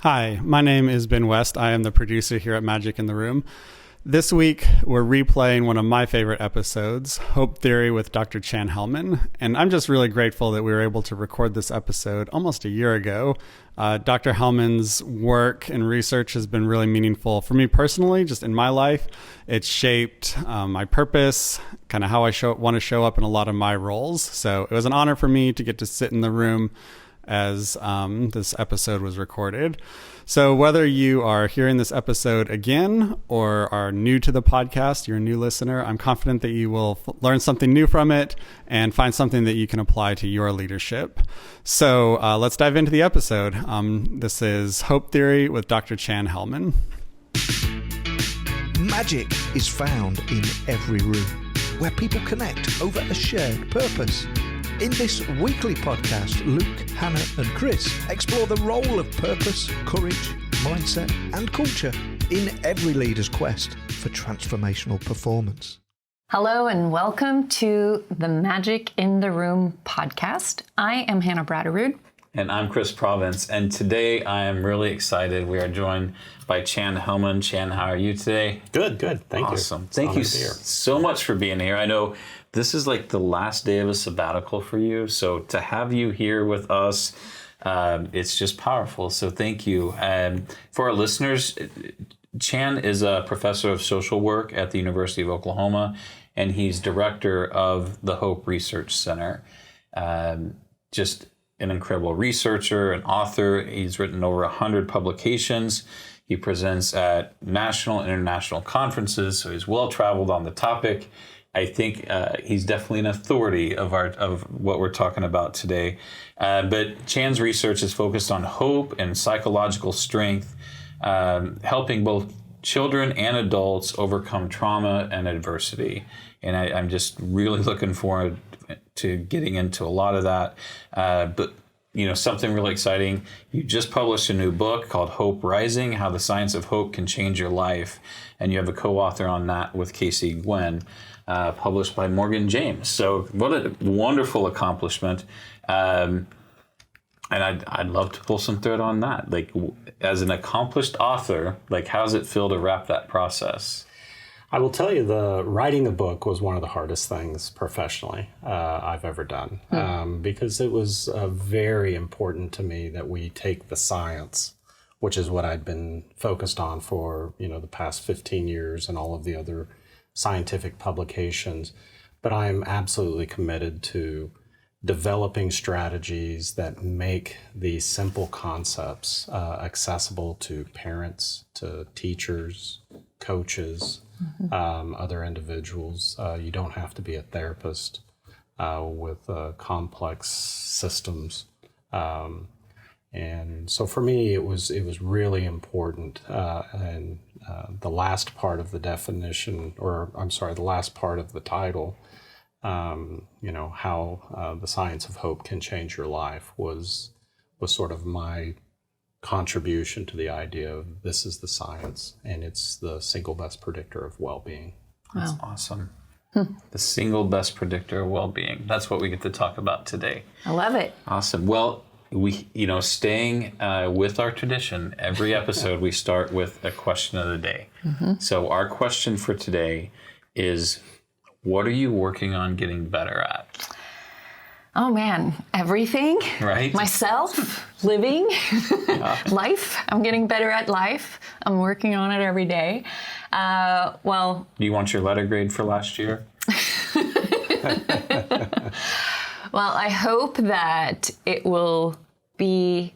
Hi, my name is Ben West. I am the producer here at Magic in the Room. This week, we're replaying one of my favorite episodes, Hope Theory with Dr. Chan Hellman. And I'm just really grateful that we were able to record this episode almost a year ago. Dr. Hellman's work and research has been really meaningful for me personally, just in my life. It's shaped my purpose, kind of how I want to show up in a lot of my roles. So it was an honor for me to get to sit in the room as this episode was recorded. So whether you are hearing this episode again or are new to the podcast, you're a new listener, I'm confident that you will learn something new from it and find something that you can apply to your leadership. So let's dive into the episode. This is Hope Theory with Dr. Chan Hellman. Magic is found in every room where people connect over a shared purpose. In this weekly podcast, Luke, Hannah and Chris explore the role of purpose, courage, mindset and culture in every leader's quest for transformational performance. Hello and welcome to the Magic in the Room podcast. I am Hannah Bratterud. And I'm Chris Province. And today I am really excited. We are joined by Chan Hellman. Chan, how are you today? Good. Thank you. Awesome. Thank you so much for being here. I know this is like the last day of a sabbatical for you. So to have you here with us, it's just powerful. So thank you. For our listeners, Chan is a professor of social work at the University of Oklahoma, and he's director of the Hope Research Center. Just an incredible researcher, an author. He's written over 100 publications. He presents at national and international conferences, so he's well-traveled on the topic. I think he's definitely an authority of what we're talking about today. But Chan's research is focused on hope and psychological strength, helping both children and adults overcome trauma and adversity. And I'm just really looking forward to getting into a lot of that. But something really exciting. You just published a new book called Hope Rising, How the Science of Hope Can Change Your Life. And you have a co-author on that with Casey Gwen, published by Morgan James. So what a wonderful accomplishment. And I'd love to pull some thread on that. Like, as an accomplished author, like, how does it feel to wrap that process? I will tell you, the writing a book was one of the hardest things professionally I've ever done, because it was very important to me that we take the science, which is what I'd been focused on for the past 15 years and all of the other scientific publications. But I'm absolutely committed to developing strategies that make these simple concepts accessible to parents, to teachers, coaches, other individuals. You don't have to be a therapist with complex systems. And so for me, it was really important. And the last part of the definition, the last part of the title, how the science of hope can change your life was sort of my contribution to the idea of this is the science, and it's the single best predictor of well-being. That's awesome. The single best predictor of well-being. That's what we get to talk about today. I love it. Awesome. Well, we, staying with our tradition, every episode we start with a question of the day. So our question for today is, what are you working on getting better at? Oh man, everything. Right. Myself, living, life. I'm getting better at life. I'm working on it every day. Do you want your letter grade for last year? Well, I hope that it will be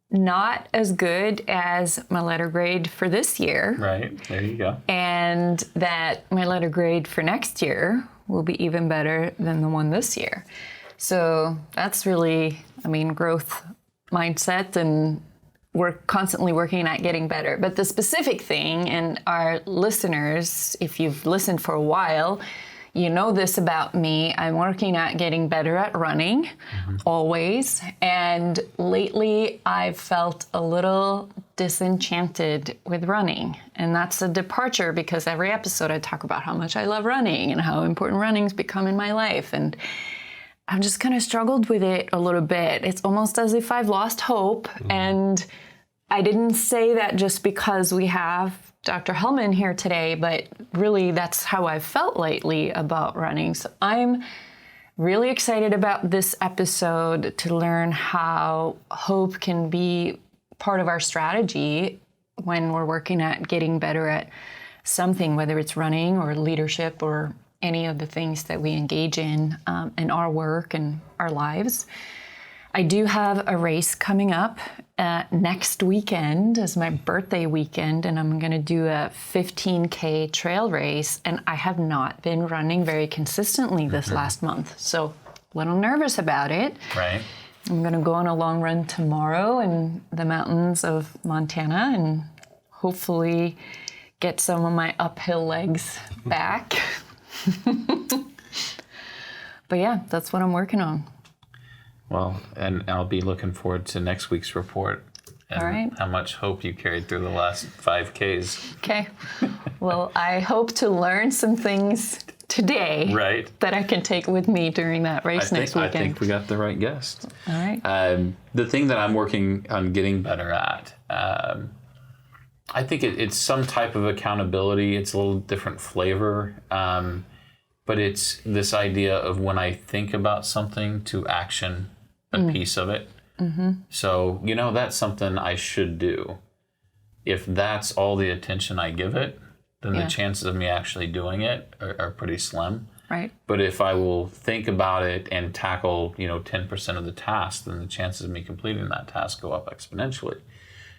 not as good as my letter grade for this year. Right, there you go. And that my letter grade for next year will be even better than the one this year. So that's really, growth mindset, and we're constantly working at getting better. But the specific thing, and our listeners, if you've listened for a while, you know this about me. I'm working at getting better at running, always. And lately, I've felt a little disenchanted with running. And that's a departure, because every episode I talk about how much I love running and how important running's become in my life. And I've just kind of struggled with it a little bit. It's almost as if I've lost hope. And I didn't say that just because we have Dr. Hellman here today, but really that's how I've felt lately about running. So I'm really excited about this episode to learn how hope can be part of our strategy when we're working at getting better at something, whether it's running or leadership or any of the things that we engage in our work and our lives. I do have a race coming up next weekend as my birthday weekend, and I'm going to do a 15K trail race, and I have not been running very consistently this last month, so a little nervous about it. Right. I'm going to go on a long run tomorrow in the mountains of Montana and hopefully get some of my uphill legs back. But yeah, that's what I'm working on. Well, and I'll be looking forward to next week's report and All right. how much hope you carried through the last 5Ks. Okay. Well, I hope to learn some things today Right. that I can take with me during that race next I weekend. think we got the right guest. All right. The thing that I'm working on getting better at, I think it's some type of accountability. It's a little different flavor, but it's this idea of when I think about something to action a piece of it. Mm-hmm. So, that's something I should do. If that's all the attention I give it, then the chances of me actually doing it are pretty slim. Right. But if I will think about it and tackle, 10% of the task, then the chances of me completing that task go up exponentially.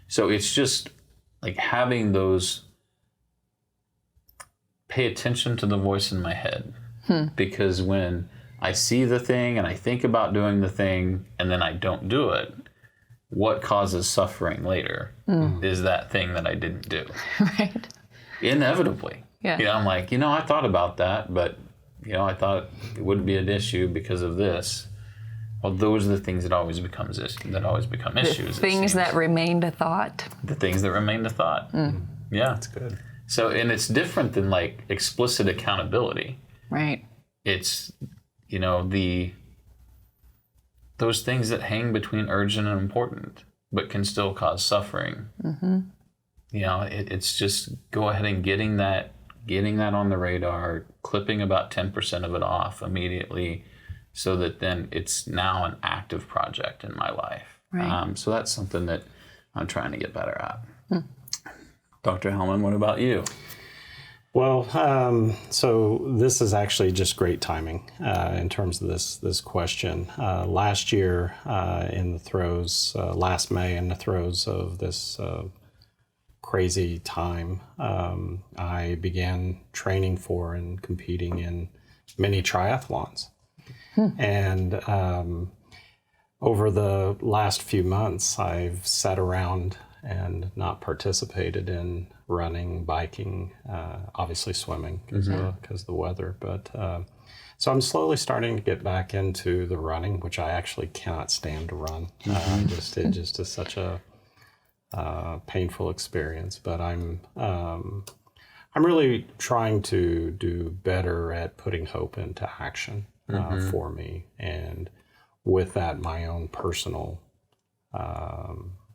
So it's just like having those, pay attention to the voice in my head. Because when I see the thing and I think about doing the thing and then I don't do it, what causes suffering later is that thing that I didn't do. Right. Inevitably. Yeah. I'm like, I thought about that, but, I thought it wouldn't be an issue because of this. Well, those are the things that always become issues. The things that remained a thought. The things that remained a thought. Yeah. That's good. So, and it's different than like explicit accountability. Right. It's, those things that hang between urgent and important, but can still cause suffering. Mm-hmm. It's just go ahead and getting that on the radar, clipping about 10% of it off immediately, so that then it's now an active project in my life. Right. So that's something that I'm trying to get better at. Dr. Hellman, what about you? Well, so this is actually just great timing in terms of this question. Last year, in the throes, last May, in the throes of this crazy time, I began training for and competing in mini triathlons. And over the last few months, I've sat around and not participated in running, biking, obviously swimming because of the weather. But so I'm slowly starting to get back into the running, which I actually cannot stand to run. It just is such a painful experience. But I'm really trying to do better at putting hope into action for me, and with that, my own personal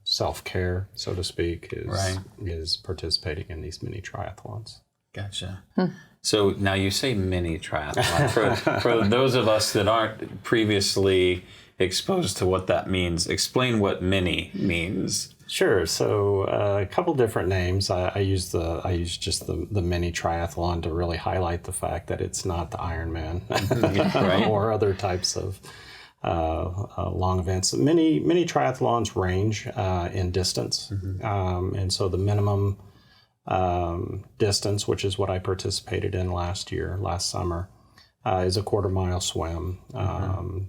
self-care, so to speak, is participating in these mini triathlons. Gotcha. So now you say mini triathlon. For those of us that aren't previously exposed to what that means, explain what mini means. Sure. So a couple different names. I use just the mini triathlon to really highlight the fact that it's not the Ironman or other types of long events. Many triathlons range in distance, and so the minimum distance, which is what I participated in last summer, is a 1/4 mile swim,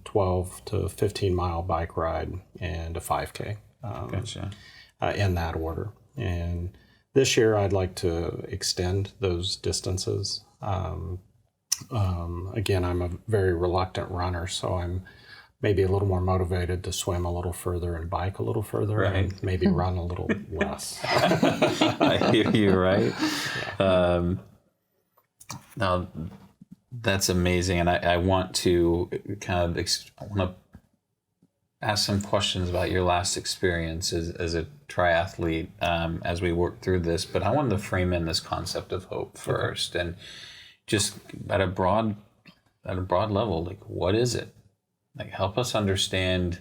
12 to 15 mile bike ride, and a 5K. Gotcha. In that order. And this year, I'd like to extend those distances. Again, I'm a very reluctant runner, so I'm maybe a little more motivated to swim a little further and bike a little further, and maybe run a little less. I hear you, right? Yeah. Now, that's amazing, and I want to kind of ask some questions about your last experience as a triathlete as we work through this, but I wanted to frame in this concept of hope first, and just at a broad level, like, what is it? Like, help us understand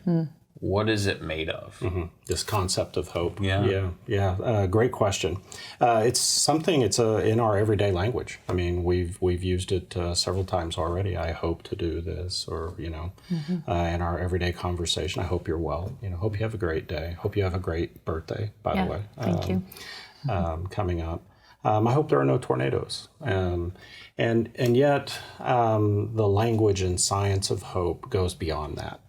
what is it made of? This concept of hope. Yeah. Great question. It's something. It's in our everyday language. I mean, we've used it several times already. I hope to do this, or in our everyday conversation. I hope you're well. Hope you have a great day. Hope you have a great birthday. By the way, thank you. Coming up. I hope there are no tornadoes. And yet, the language and science of hope goes beyond that.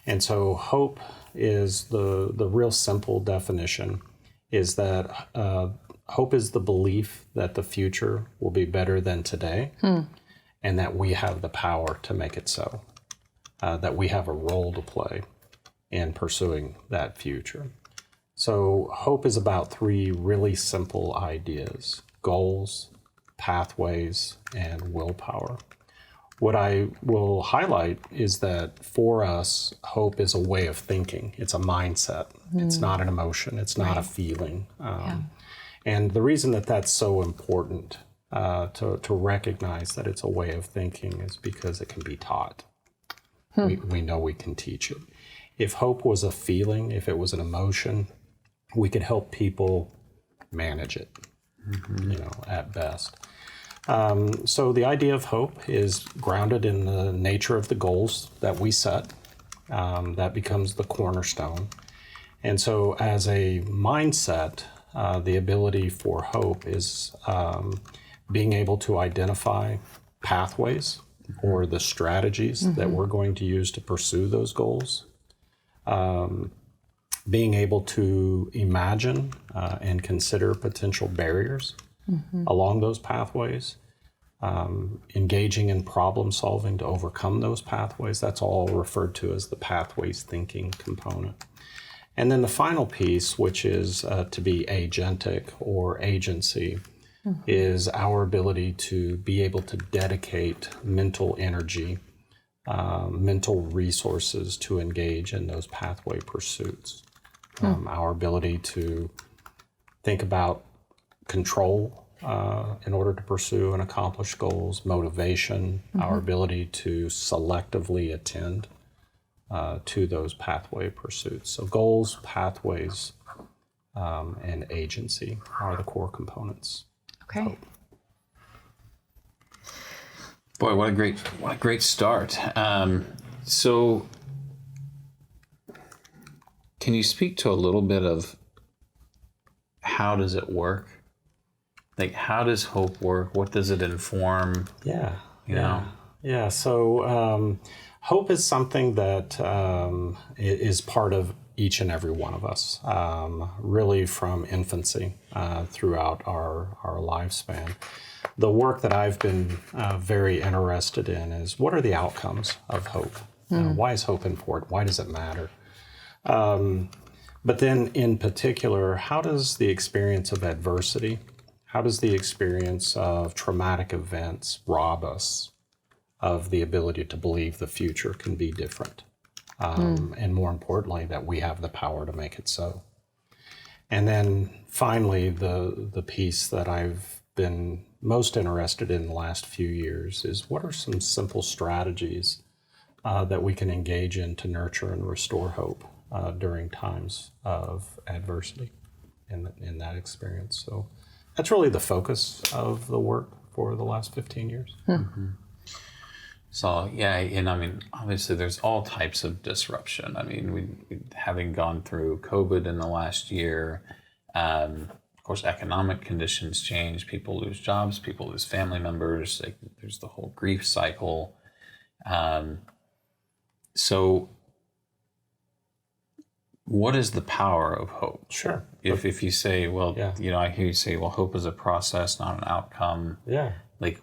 And so hope is the real simple definition is that hope is the belief that the future will be better than today, and that we have the power to make it so, that we have a role to play in pursuing that future. So hope is about three really simple ideas: goals, pathways, and willpower. What I will highlight is that for us, hope is a way of thinking. It's a mindset. It's not an emotion. It's not a feeling. And the reason that that's so important to recognize that it's a way of thinking is because it can be taught. We know we can teach it. If hope was a feeling, if it was an emotion, we could help people manage it, at best. So the idea of hope is grounded in the nature of the goals that we set. That becomes the cornerstone. And so as a mindset, the ability for hope is being able to identify pathways or the strategies that we're going to use to pursue those goals. Being able to imagine and consider potential barriers along those pathways, engaging in problem solving to overcome those pathways. That's all referred to as the pathways thinking component. And then the final piece, which is to be agentic or agency, is our ability to be able to dedicate mental energy, mental resources to engage in those pathway pursuits. Our ability to think about control in order to pursue and accomplish goals, motivation, our ability to selectively attend to those pathway pursuits. So goals, pathways, and agency are the core components. Okay. Boy, what a great start. So can you speak to a little bit of how does it work? Like, how does hope work? What does it inform? Yeah. You know? Yeah. So hope is something that is part of each and every one of us, really from infancy throughout our lifespan. The work that I've been very interested in is what are the outcomes of hope? Why is hope important? Why does it matter? But then in particular, how does the experience of adversity, how does the experience of traumatic events rob us of the ability to believe the future can be different? And more importantly, that we have the power to make it so. And then finally, the piece that I've been most interested in the last few years is what are some simple strategies that we can engage in to nurture and restore hope during times of adversity in that experience. So that's really the focus of the work for the last 15 years. So, yeah, and I mean, obviously there's all types of disruption. I mean, we having gone through COVID in the last year, of course, economic conditions change. People lose jobs, people lose family members. Like, there's the whole grief cycle. So what is the power of hope? Sure. If you say, well, Yeah. I hear you say, well, hope is a process, not an outcome. Yeah. Like,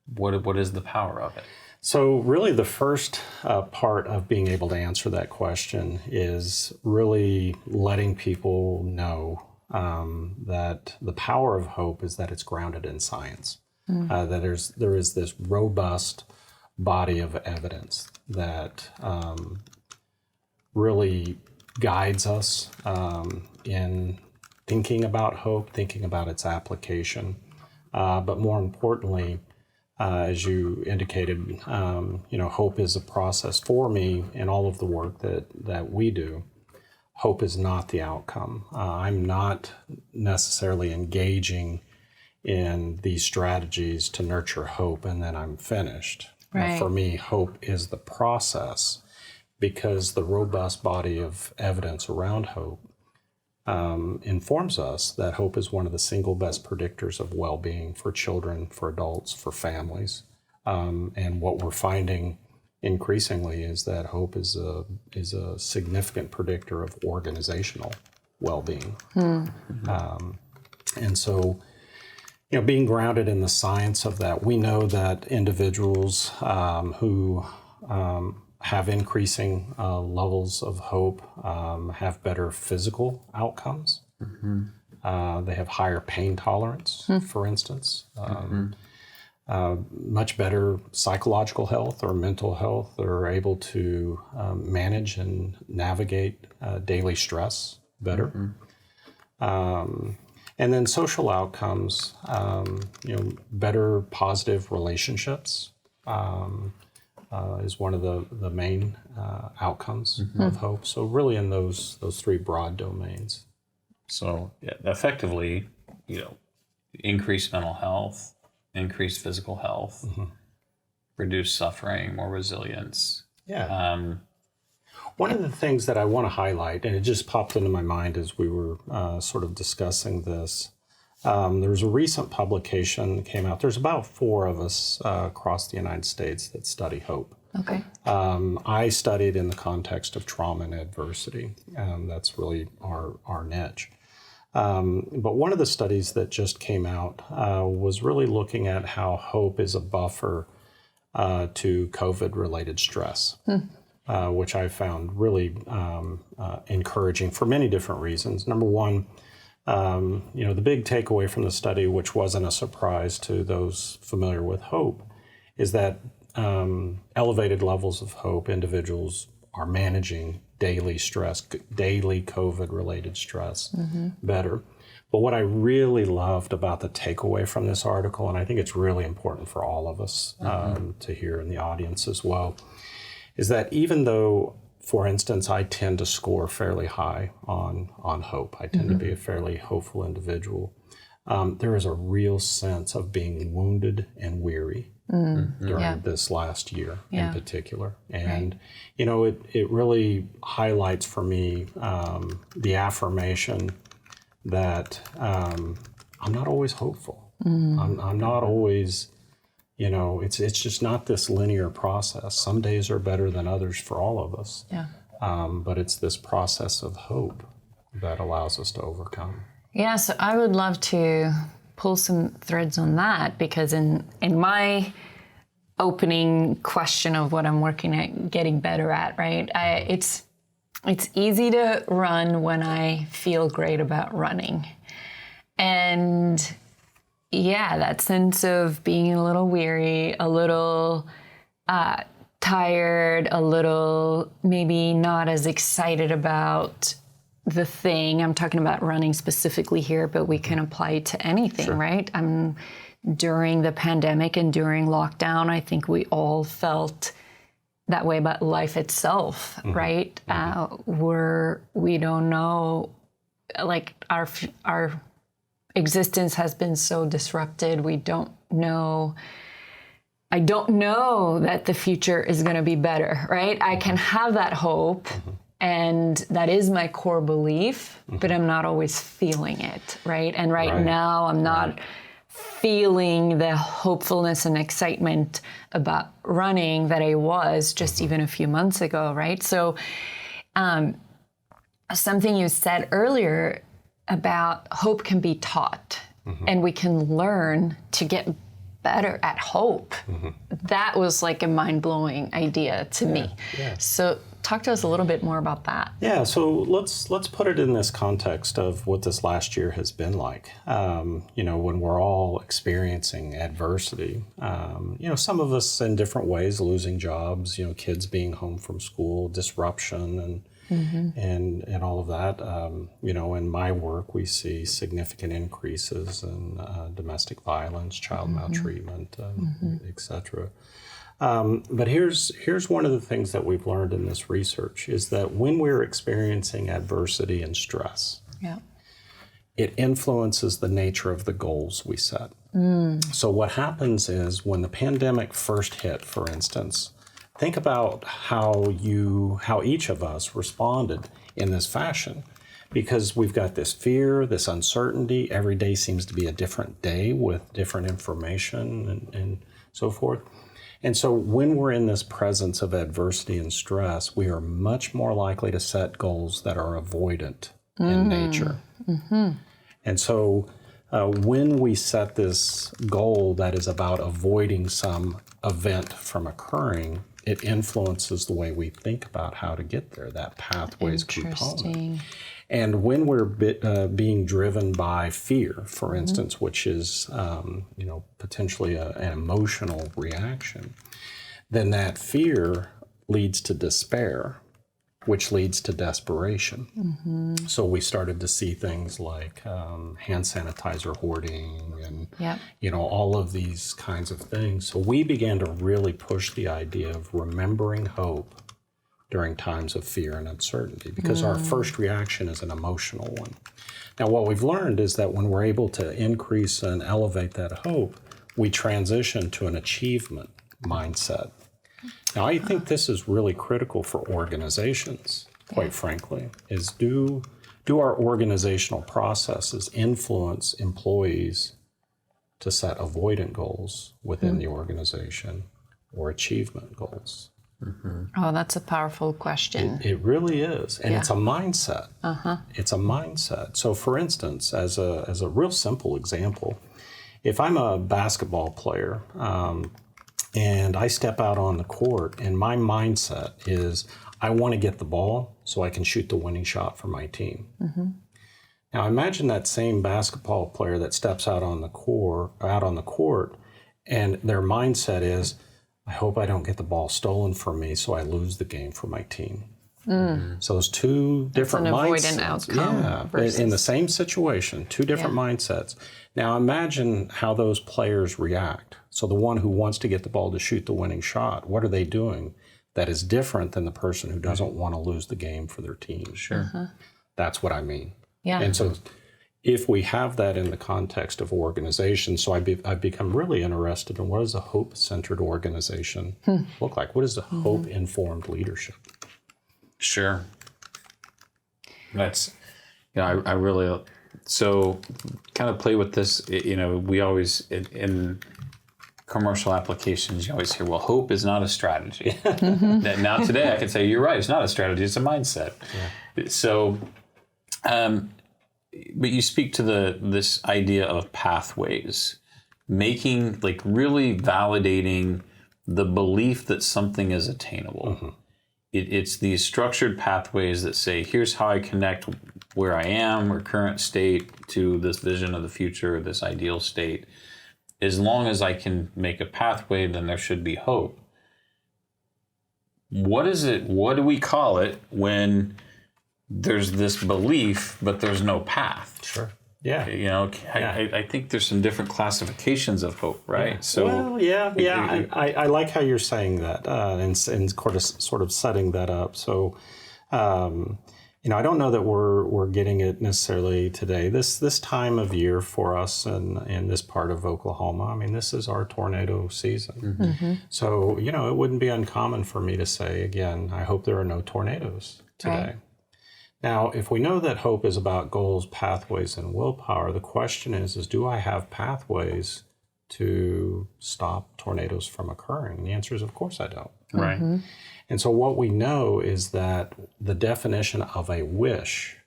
what is the power of it? So really the first part of being able to answer that question is really letting people know that the power of hope is that it's grounded in science. That there is this robust body of evidence that really guides us in thinking about hope, thinking about its application. But more importantly, as you indicated, hope is a process for me in all of the work that we do. Hope is not the outcome. I'm not necessarily engaging in these strategies to nurture hope and then I'm finished. Right. For me, hope is the process, because the robust body of evidence around hope informs us that hope is one of the single best predictors of well-being for children, for adults, for families. And what we're finding increasingly is that hope is a significant predictor of organizational well-being. And so, being grounded in the science of that, we know that individuals who have increasing levels of hope have better physical outcomes. They have higher pain tolerance, for instance. Much better psychological health or mental health. They're able to manage and navigate daily stress better. And then social outcomes, better positive relationships is one of the main outcomes of hope. So really in those three broad domains. So effectively, increased mental health, increased physical health, reduced suffering, more resilience. Yeah. One of the things that I want to highlight, and it just popped into my mind as we were sort of discussing this, there was a recent publication that came out. There's about 4 of us across the United States that study hope. Okay. I studied in the context of trauma and adversity. That's really our niche. But one of the studies that just came out was really looking at how hope is a buffer to COVID-related stress. Which I found really encouraging for many different reasons. Number one, the big takeaway from the study, which wasn't a surprise to those familiar with hope, is that elevated levels of hope, individuals are managing daily stress, daily COVID-related stress better. But what I really loved about the takeaway from this article, and I think it's really important for all of us to hear in the audience as well, is that even though, for instance, I tend to score fairly high on hope, I tend to be a fairly hopeful individual, there is a real sense of being wounded and weary during this last year in particular. And, it really highlights for me the affirmation that I'm not always hopeful. I'm not always... it's just not this linear process. Some days are better than others for all of us. Yeah. But it's this process of hope that allows us to overcome. Yeah, so I would love to pull some threads on that, because in my opening question of what I'm working at getting better at, right? It's easy to run when I feel great about running. And yeah, that sense of being a little weary, a little tired, a little maybe not as excited about the thing. I'm talking about running specifically here, but we can apply it to anything, right? During the pandemic and during lockdown, I think we all felt that way about life itself, right? We don't know, like our existence has been so disrupted. We don't know. I don't know that the future is going to be better, right? I can have that hope, and that is my core belief, but I'm not always feeling it, right? And right now, I'm not feeling the hopefulness and excitement about running that I was just even a few months ago, right? So something you said earlier about hope can be taught, and we can learn to get better at hope. That was like a mind-blowing idea to me. Yeah. So talk to us a little bit more about that. Yeah, so let's put it in this context of what this last year has been like. When we're all experiencing adversity, some of us in different ways, losing jobs, kids being home from school, disruption, and and all of that. In my work, we see significant increases in domestic violence, child maltreatment, et cetera. But here's one of the things that we've learned in this research is that when we're experiencing adversity and stress, it influences the nature of the goals we set. So what happens is when the pandemic first hit, for instance, think about how each of us responded in this fashion, because we've got this fear, this uncertainty. Every day seems to be a different day with different information and so forth. And so when we're in this presence of adversity and stress, we are much more likely to set goals that are avoidant in nature. And so when we set this goal that is about avoiding some event from occurring, it influences the way we think about how to get there, that pathways component. And when we're being driven by fear, for instance, which is potentially an emotional reaction, then that fear leads to despair, which leads to desperation. So we started to see things like hand sanitizer hoarding and all of these kinds of things. So we began to really push the idea of remembering hope during times of fear and uncertainty, because our first reaction is an emotional one. Now, what we've learned is that when we're able to increase and elevate that hope, we transition to an achievement mindset. Now, I think this is really critical for organizations, quite frankly, is do our organizational processes influence employees to set avoidant goals within the organization or achievement goals? Oh, that's a powerful question. It really is. And it's a mindset. It's a mindset. So for instance, as a real simple example, if I'm a basketball player and I step out on the court and my mindset is I want to get the ball so I can shoot the winning shot for my team. Now imagine that same basketball player that steps out on the court and their mindset is, I hope I don't get the ball stolen from me so I lose the game for my team. So those two different mindsets. Outcome versus... in the same situation, two different mindsets. Now imagine how those players react. So the one who wants to get the ball to shoot the winning shot, what are they doing that is different than the person who doesn't want to lose the game for their team? That's what I mean. And so if we have that in the context of organization, so I've become really interested in what does a hope-centered organization look like? What is the hope-informed leadership? Sure. That's, I really, so kind of play with this, we always, in commercial applications, you always hear, well, hope is not a strategy. Now today I can say, you're right, it's not a strategy, it's a mindset. So, but you speak to this idea of pathways, making, really validating the belief that something is attainable. It's these structured pathways that say, here's how I connect where I am or current state to this vision of the future, this ideal state. As long as I can make a pathway, then there should be hope. What is it? What do we call it when there's this belief, but there's no path? Sure. Yeah. I think there's some different classifications of hope, right? Yeah. So, well, I like how you're saying that and sort of setting that up. So, I don't know that we're getting it necessarily today. This time of year for us in this part of Oklahoma, I mean, this is our tornado season. So, it wouldn't be uncommon for me to say, again, I hope there are no tornadoes today. Right. Now, if we know that hope is about goals, pathways, and willpower, the question is do I have pathways to stop tornadoes from occurring? And the answer is, of course I don't. Right. And so what we know is that the definition of a wish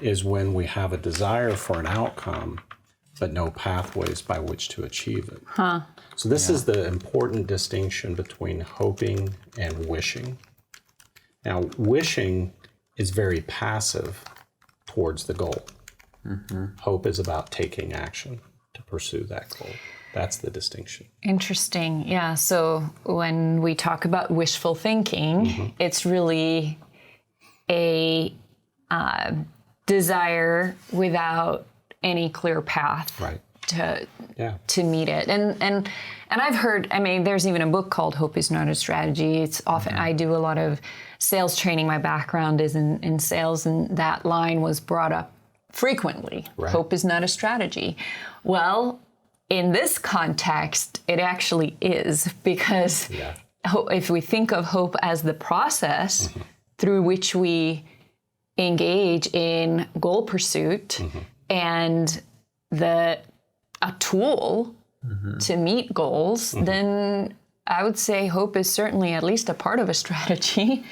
is when we have a desire for an outcome, but no pathways by which to achieve it. So this is the important distinction between hoping and wishing. Now, wishing is very passive towards the goal. Hope is about taking action to pursue that goal. That's the distinction. Interesting. Yeah. So when we talk about wishful thinking, it's really a desire without any clear path Right. to meet it. And I've heard, I mean, there's even a book called Hope is Not a Strategy. It's often, I do a lot of sales training. My background is in sales, and that line was brought up frequently. Right. Hope is not a strategy. Well, in this context, it actually is, because if we think of hope as the process through which we engage in goal pursuit and a tool to meet goals, then I would say hope is certainly at least a part of a strategy.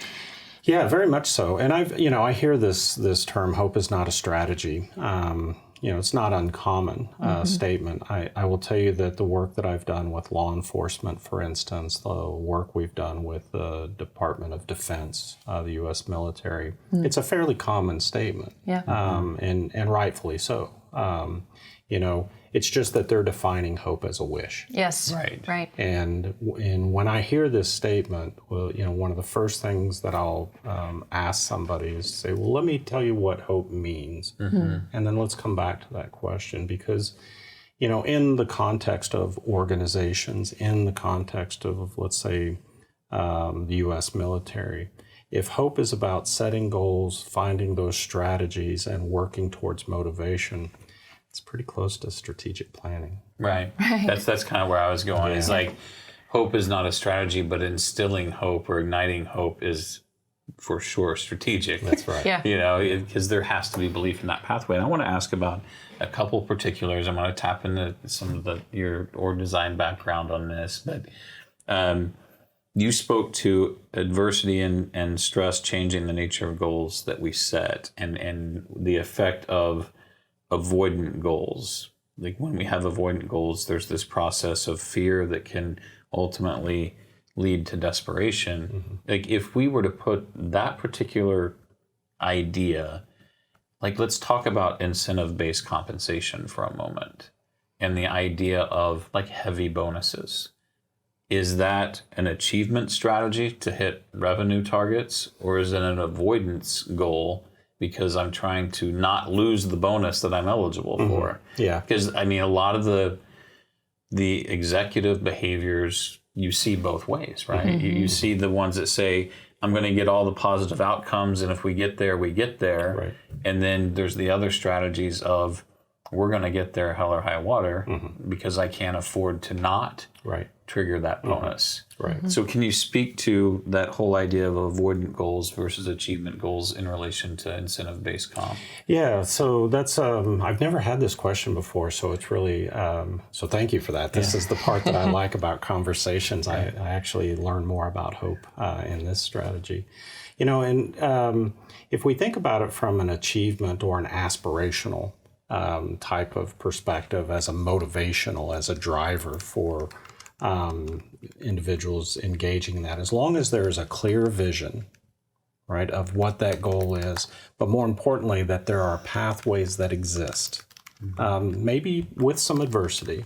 Yeah, very much so. And I hear this term, hope is not a strategy. It's not uncommon statement. I will tell you that the work that I've done with law enforcement, for instance, the work we've done with the Department of Defense, the U.S. military, it's a fairly common statement. Yeah. And rightfully so. It's just that they're defining hope as a wish. Yes. Right. And when I hear this statement, well, one of the first things that I'll ask somebody is say, well, let me tell you what hope means. And then let's come back to that question, because, in the context of organizations, in the context of, let's say, the U.S. military, if hope is about setting goals, finding those strategies, and working towards motivation, it's pretty close to strategic planning. Right. That's kind of where I was going. Yeah. It's like hope is not a strategy, but instilling hope or igniting hope is for sure strategic. That's right. Yeah. Because there has to be belief in that pathway. And I want to ask about a couple particulars. I'm going to tap into some of your org design background on this, but you spoke to adversity and stress changing the nature of goals that we set, and the effect of avoidant goals. Like when we have avoidant goals, there's this process of fear that can ultimately lead to desperation. Like if we were to put that particular idea, like let's talk about incentive-based compensation for a moment, and the idea of like heavy bonuses. Is that an achievement strategy to hit revenue targets, or is it an avoidance goal because I'm trying to not lose the bonus that I'm eligible for? Yeah. Because I mean, a lot of the executive behaviors you see both ways, right? You see the ones that say, I'm going to get all the positive outcomes, and if we get there, we get there. Right. And then there's the other strategies of, we're going to get there hell or high water because I can't afford to not trigger that bonus. Right. So can you speak to that whole idea of avoidant goals versus achievement goals in relation to incentive-based comp? Yeah, so that's, I've never had this question before, so it's really, so thank you for that. This is the part that I like about conversations. I actually learn more about hope in this strategy. And if we think about it from an achievement or an aspirational type of perspective, as a motivational, as a driver for individuals engaging in that, as long as there is a clear vision, right, of what that goal is, but more importantly, that there are pathways that exist, maybe with some adversity,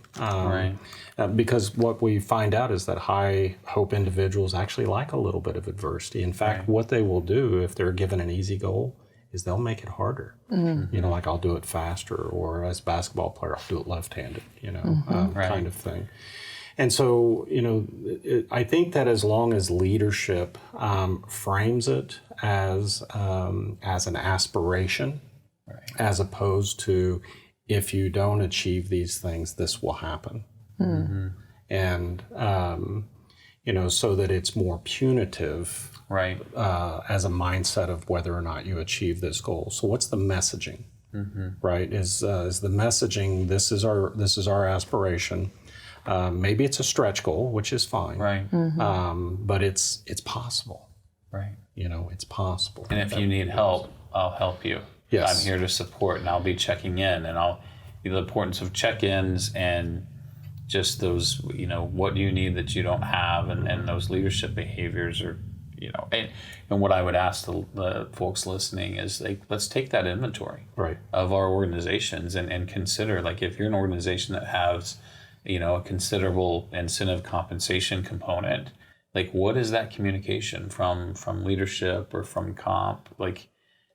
because what we find out is that high hope individuals actually like a little bit of adversity. In fact, what they will do if they're given an easy goal is they'll make it harder. Like I'll do it faster, or as a basketball player, I'll do it left-handed, kind of thing. And so, I think that as long as leadership frames it as an aspiration, as opposed to, if you don't achieve these things, this will happen. And, so that it's more punitive, as a mindset of whether or not you achieve this goal. So what's the messaging, right? Is the messaging, this is our aspiration. Maybe it's a stretch goal, which is fine, but it's possible, it's possible. And if you need help, I'll help you. Yes. I'm here to support, and I'll be checking in, and the importance of check-ins and just those, what do you need that you don't have, and those leadership behaviors are, and what I would ask the folks listening is, like, let's take that inventory of our organizations and consider, like, if you're an organization that has, a considerable incentive compensation component, Like, what is that communication from leadership or from comp? Like,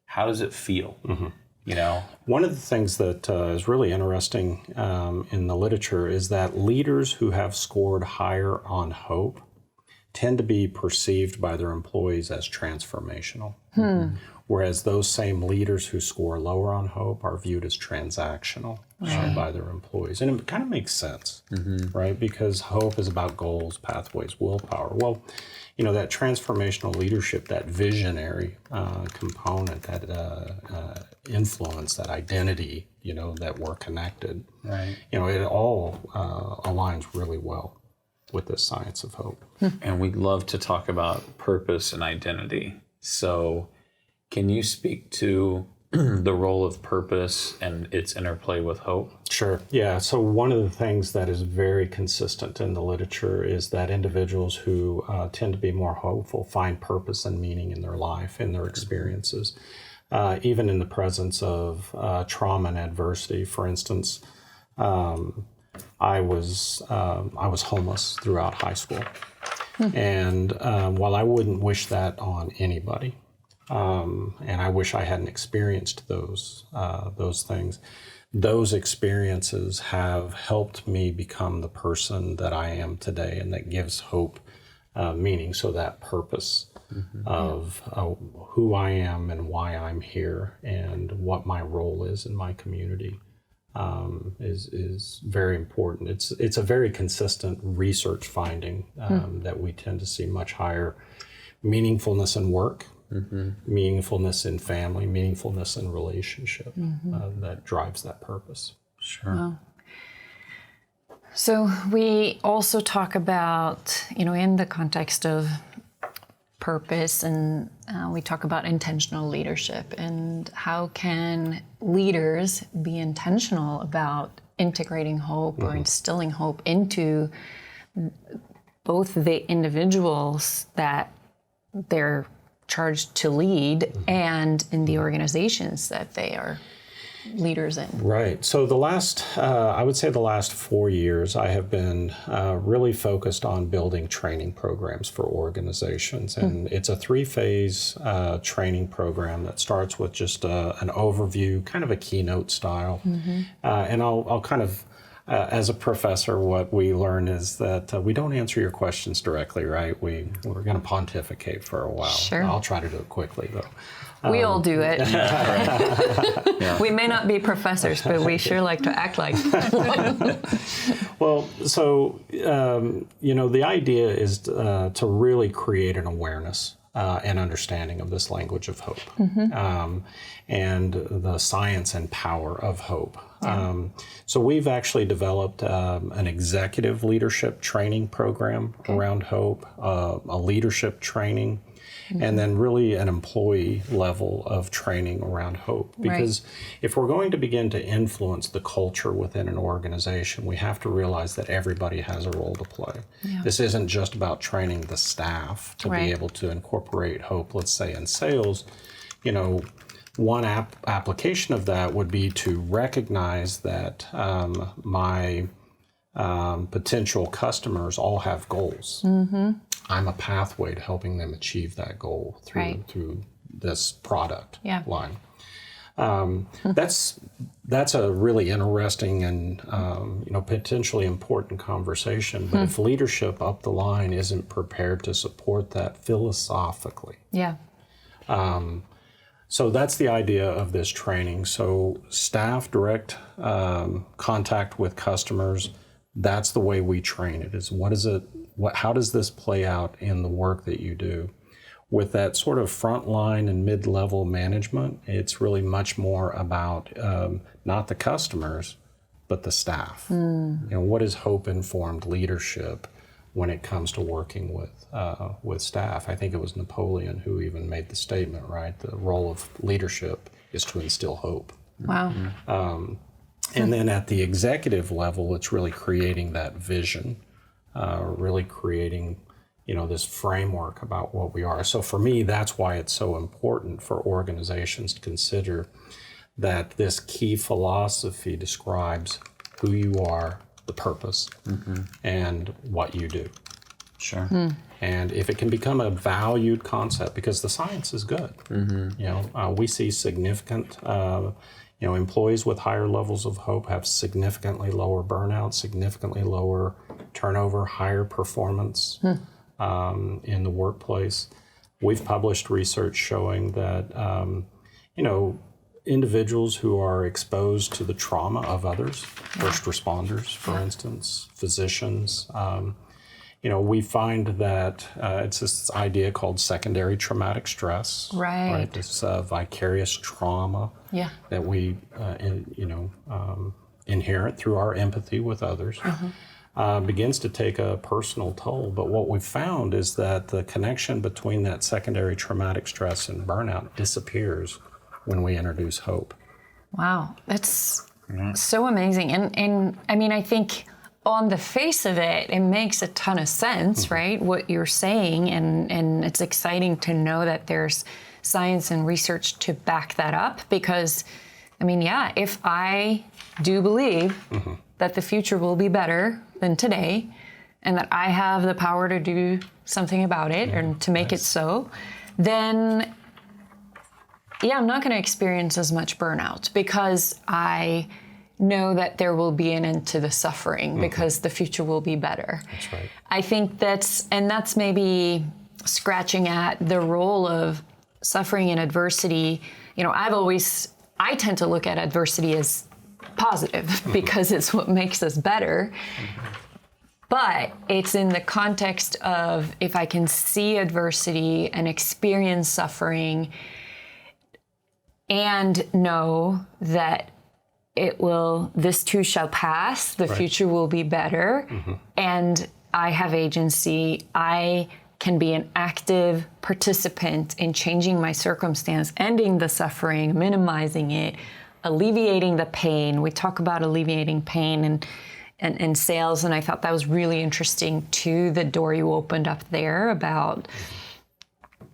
how does it feel? You know, one of the things that is really interesting in the literature is that leaders who have scored higher on hope tend to be perceived by their employees as transformational, whereas those same leaders who score lower on hope are viewed as transactional by their employees. And it kind of makes sense, right? Because hope is about goals, pathways, willpower. Well, you know, that transformational leadership, that visionary component, that influence, that identity, you know, that we're connected, right? You know, it all aligns really well with the science of hope. And we'd love to talk about purpose and identity. So can you speak to the role of purpose and its interplay with hope? Sure. Yeah. So one of the things that is very consistent in the literature is that individuals who tend to be more hopeful find purpose and meaning in their life, in their experiences, even in the presence of trauma and adversity. For instance, I was homeless throughout high school, and while I wouldn't wish that on anybody, and I wish I hadn't experienced those things, those experiences have helped me become the person that I am today, and that gives hope meaning. So that purpose of who I am and why I'm here and what my role is in my community is very important. It's a very consistent research finding that we tend to see much higher meaningfulness in work, meaningfulness in family, meaningfulness in relationship that drives that purpose. Sure. Wow. So we also talk about, you know, in the context of purpose, and we talk about intentional leadership and how can leaders be intentional about integrating hope or instilling hope into both the individuals that they're charged to lead and in the organizations that they are leaders in. Right. So I would say the last 4 years, I have been really focused on building training programs for organizations. And it's a 3-phase training program that starts with just an overview, kind of a keynote style. And I'll kind of, as a professor, what we learn is that we don't answer your questions directly, right? We're going to pontificate for a while. Sure. I'll try to do it quickly, though. We all do it. We may not be professors, but we sure like to act like. Well, so, you know, the idea is to really create an awareness and understanding of this language of hope and the science and power of hope. So we've actually developed an executive leadership training program around hope, a leadership training, and then really an employee level of training around hope. Because if we're going to begin to influence the culture within an organization, we have to realize that everybody has a role to play. This isn't just about training the staff to be able to incorporate hope, let's say in sales. You know, one application of that would be to recognize that my potential customers all have goals. I'm a pathway to helping them achieve that goal through this product line. That's a really interesting and you know, potentially important conversation. But if leadership up the line isn't prepared to support that philosophically, so that's the idea of this training. So staff direct contact with customers. That's the way we train it. Is how does this play out in the work that you do? With that sort of frontline and mid-level management, it's really much more about not the customers, but the staff. You know, what is hope-informed leadership when it comes to working with staff? I think it was Napoleon who even made the statement, right? The role of leadership is to instill hope. Wow. And then at the executive level, it's really creating that vision, really creating, you know, this framework about what we are. So for me, that's why it's so important for organizations to consider that this key philosophy describes who you are, the purpose, and what you do. Sure. And if it can become a valued concept, because the science is good, we see significant, employees with higher levels of hope have significantly lower burnout, significantly lower turnover, higher performance in the workplace. We've published research showing that, individuals who are exposed to the trauma of others, first responders, for instance, physicians, we find that it's this idea called secondary traumatic stress. Right. This vicarious trauma that we, inherit through our empathy with others. Begins to take a personal toll. But what we've found is that the connection between that secondary traumatic stress and burnout disappears when we introduce hope. Wow, that's so amazing. And I mean, I think on the face of it, it makes a ton of sense, right? What you're saying, and it's exciting to know that there's science and research to back that up, because, I mean, if I do believe that the future will be better than today, and that I have the power to do something about it and to make it so, then I'm not going to experience as much burnout, because I know that there will be an end to the suffering, because the future will be better. That's right. I think that's maybe scratching at the role of suffering and adversity. I tend to look at adversity as positive because it's what makes us better. But it's in the context of, if I can see adversity and experience suffering and know that this too shall pass, the future will be better, and I have agency, I can be an active participant in changing my circumstance, ending the suffering, minimizing it, alleviating the pain. We talk about alleviating pain and sales, and I thought that was really interesting too, the door you opened up there about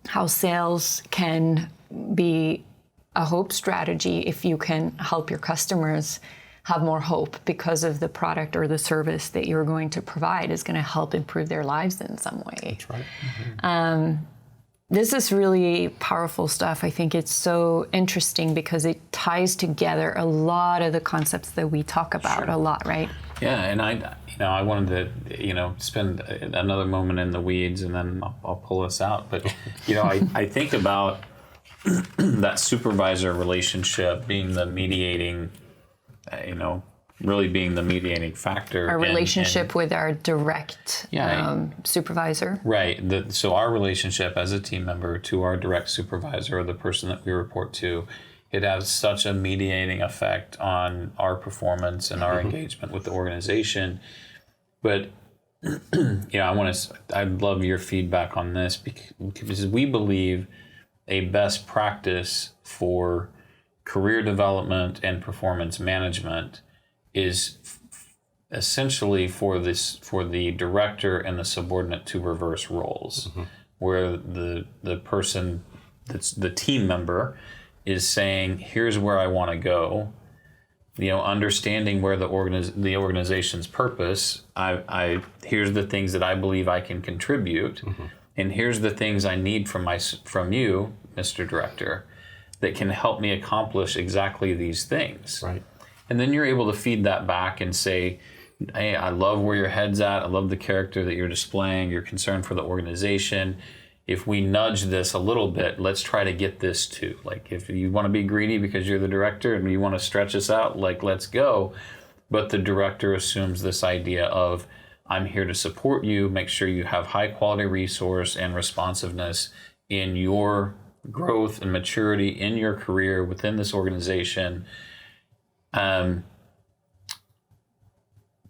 how sales can be a hope strategy if you can help your customers have more hope because of the product or the service that you're going to provide is going to help improve their lives in some way. That's right. This is really powerful stuff. I think it's so interesting because it ties together a lot of the concepts that we talk about a lot, right? Yeah, and I wanted to, spend another moment in the weeds, and then I'll pull us out. But, I think about that supervisor relationship being the mediating, really being the mediating factor. Our relationship with our direct supervisor. Right. So our relationship as a team member to our direct supervisor, or the person that we report to, it has such a mediating effect on our performance and our engagement with the organization. But I'd love your feedback on this, because we believe a best practice for career development and performance management is essentially for the director and the subordinate to reverse roles, where the person that's the team member is saying, here's where I want to go, understanding where the organization's purpose, here's the things that I believe I can contribute, and here's the things I need from you, Mr. Director, that can help me accomplish exactly these things. Right. And then you're able to feed that back and say, hey, I love where your head's at. I love the character that you're displaying. You're concerned for the organization. If we nudge this a little bit, let's try to get this too. Like, if you want to be greedy because you're the director and you want to stretch us out, let's go. But the director assumes this idea of, I'm here to support you, make sure you have high quality resource and responsiveness in your growth and maturity in your career within this organization.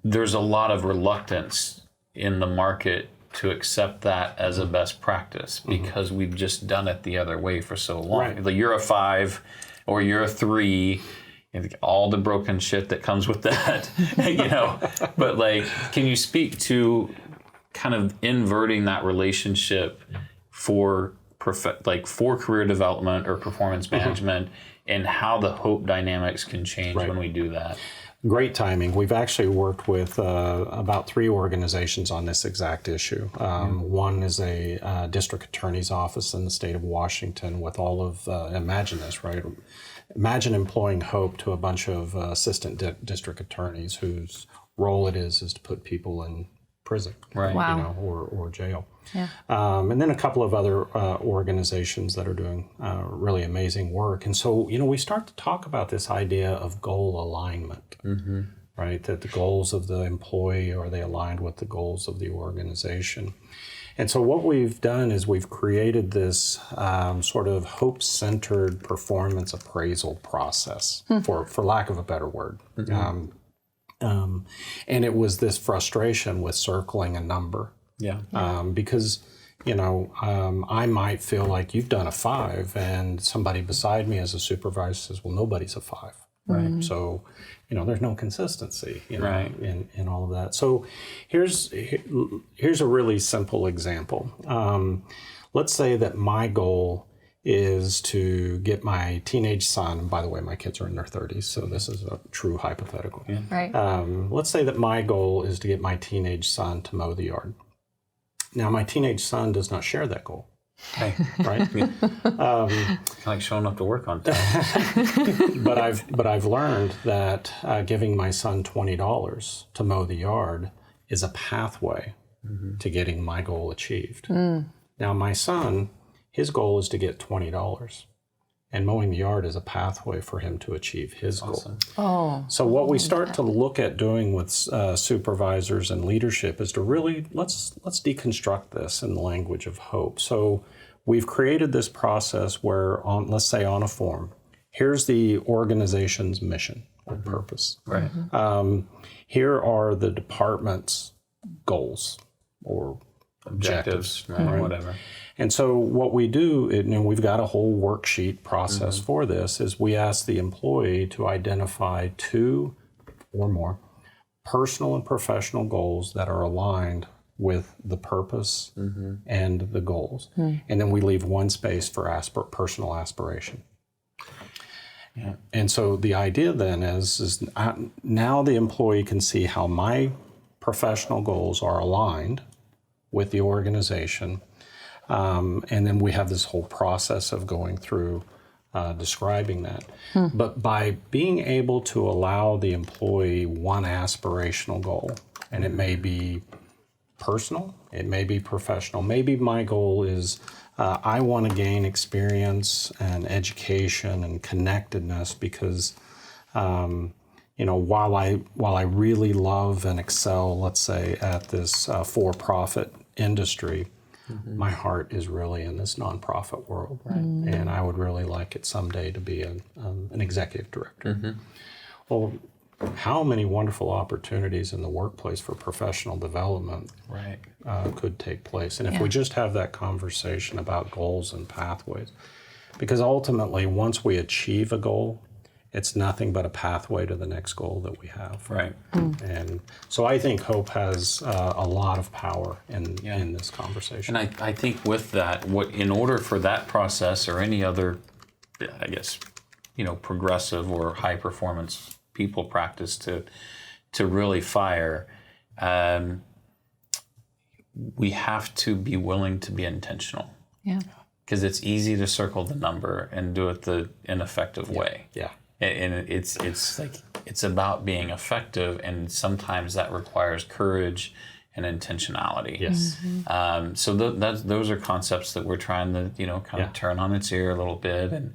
There's a lot of reluctance in the market to accept that as a best practice, because we've just done it the other way for so long. Right. Like, you're a 5 or you're a 3, and all the broken shit that comes with that, But can you speak to kind of inverting that relationship for career development or performance management and how the hope dynamics can change Right. when we do that. Great timing. We've actually worked with about 3 organizations on this exact issue. One is a district attorney's office in the state of Washington with all of, imagine this, right? Imagine employing hope to a bunch of assistant district attorneys whose role it is to put people in prison, Right. Wow. you know, or jail. Yeah. And then a couple of other organizations that are doing really amazing work. And so, you know, we start to talk about this idea of goal alignment, right? That the goals of the employee, are they aligned with the goals of the organization? And so what we've done is we've created this sort of hope-centered performance appraisal process, for lack of a better word. And it was this frustration with circling a number. Yeah. Because, you know, I might feel like you've done a 5 and somebody beside me as a supervisor says, well, nobody's a 5. Right. So, you know, there's no consistency, you know, Right. in all of that. So here's a really simple example. Let's say that my goal is to get my teenage son, and by the way, my kids are in their 30s, so this is a true hypothetical. Yeah. Right. Let's say that my goal is to get my teenage son to mow the yard. Now, my teenage son does not share that goal, Hey, right? kind of like showing up to work on time. But I've learned that giving my son $20 to mow the yard is a pathway to getting my goal achieved. Now, my son, his goal is to get $20, and mowing the yard is a pathway for him to achieve his goal. Oh. So what we start to look at doing with supervisors and leadership is to really let's deconstruct this in the language of hope. So we've created this process where, let's say on a form, here's the organization's mission or purpose. Right. Here are the department's goals or objectives, right, whatever. And so what we do, and we've got a whole worksheet process for this, is we ask the employee to identify 2 or more personal and professional goals that are aligned with the purpose and the goals. And then we leave 1 space for personal aspiration. Yeah. And so the idea then is now the employee can see how my professional goals are aligned with the organization. And then we have this whole process of going through describing that. But by being able to allow the employee 1 aspirational goal, and it may be personal, it may be professional, maybe my goal is I want to gain experience and education and connectedness because you know, while I really love and excel, let's say, at this for-profit industry, my heart is really in this nonprofit world, and I would really like it someday to be an executive director. Well, how many wonderful opportunities in the workplace for professional development Right. could take place? And if we just have that conversation about goals and pathways, because ultimately, once we achieve a goal, it's nothing but a pathway to the next goal that we have. Right. And so I think hope has a lot of power in this conversation. And I think with that, in order for that process or any other, I guess, you know, progressive or high performance people practice to really fire, we have to be willing to be intentional. Yeah. Because it's easy to circle the number and do it the ineffective way. Yeah. And it's like it's about being effective, and sometimes that requires courage and intentionality. Yes. So those are concepts that we're trying to kind of turn on its ear a little bit, and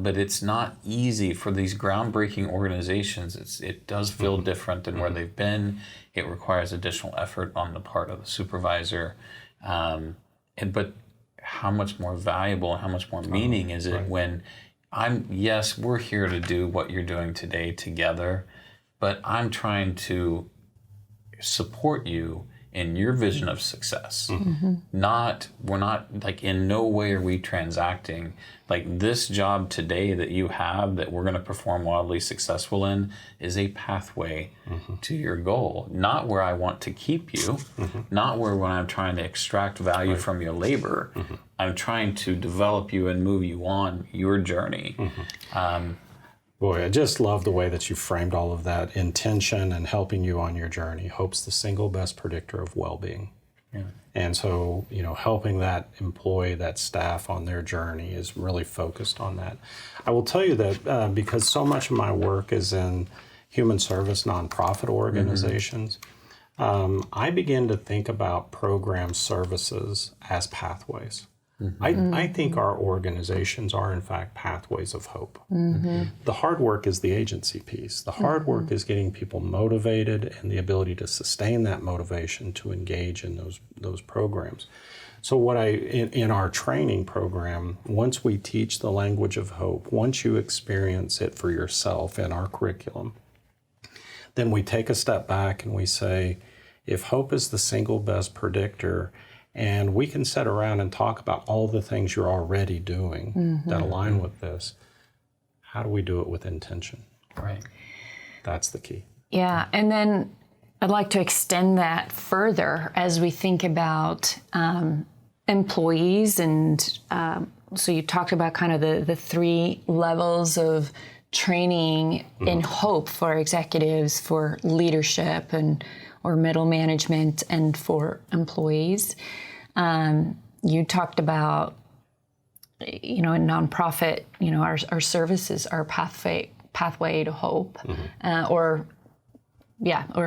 but it's not easy for these groundbreaking organizations. It does feel different than where they've been. It requires additional effort on the part of the supervisor, but how much more valuable and how much more meaning is it when yes, we're here to do what you're doing today together, but I'm trying to support you in your vision of success. We're not like, in no way are we transacting. Like, this job today that you have that we're going to perform wildly successful in is a pathway to your goal, not where I want to keep you, not where when I'm trying to extract value from your labor. I'm trying to develop you and move you on your journey. Boy, I just love the way that you framed all of that intention and helping you on your journey. Hope's the single best predictor of well-being. Yeah. And so, helping that employee, that staff on their journey is really focused on that. I will tell you that because so much of my work is in human service nonprofit organizations, I begin to think about program services as pathways. I think our organizations are, in fact, pathways of hope. The hard work is the agency piece. The hard work is getting people motivated and the ability to sustain that motivation to engage in those programs. So in our training program, once we teach the language of hope, once you experience it for yourself in our curriculum, then we take a step back and we say, if hope is the single best predictor, and we can sit around and talk about all the things you're already doing that align with this. How do we do it with intention? Right. That's the key. Yeah, and then I'd like to extend that further as we think about employees. And so you talked about kind of the 3 levels of training in hope for executives, for leadership, or middle management, and for employees. You talked about, in nonprofit, our services are pathway to hope, or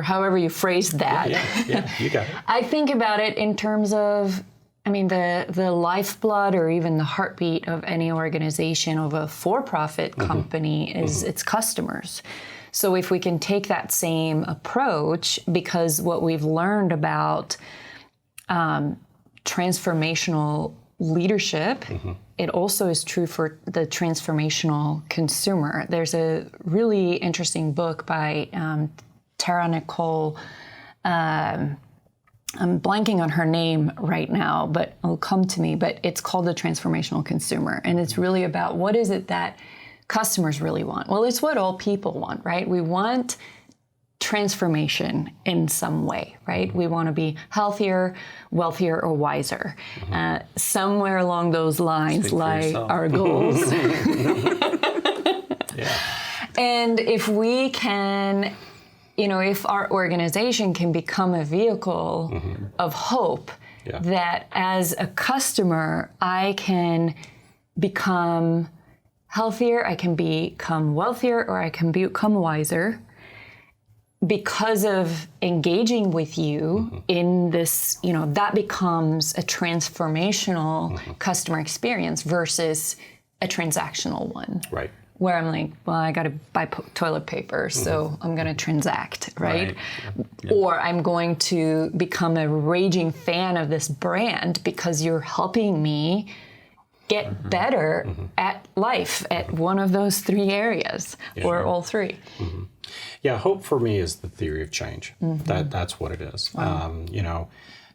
however you phrased that. Yeah, you got it. I think about it in terms of, the lifeblood or even the heartbeat of any organization, of a for-profit company, is its customers. So if we can take that same approach, because what we've learned about transformational leadership, it also is true for the transformational consumer. There's a really interesting book by Tara Nicole. I'm blanking on her name right now, but it'll come to me. But it's called The Transformational Consumer. And it's really about, what is it that customers really want? Well, it's what all people want, right? We want transformation in some way, right? We want to be healthier, wealthier, or wiser. Somewhere along those lines lie our goals. And if we can, if our organization can become a vehicle of hope, that as a customer, I can become healthier, I can become wealthier, or I can become wiser because of engaging with you in this, that becomes a transformational customer experience versus a transactional one. Right. Where I'm like, well, I got to buy toilet paper, so I'm going to transact, right? Or I'm going to become a raging fan of this brand because you're helping me get better at life at one of those 3 areas, or all 3. Yeah, hope for me is the theory of change. That's what it is. And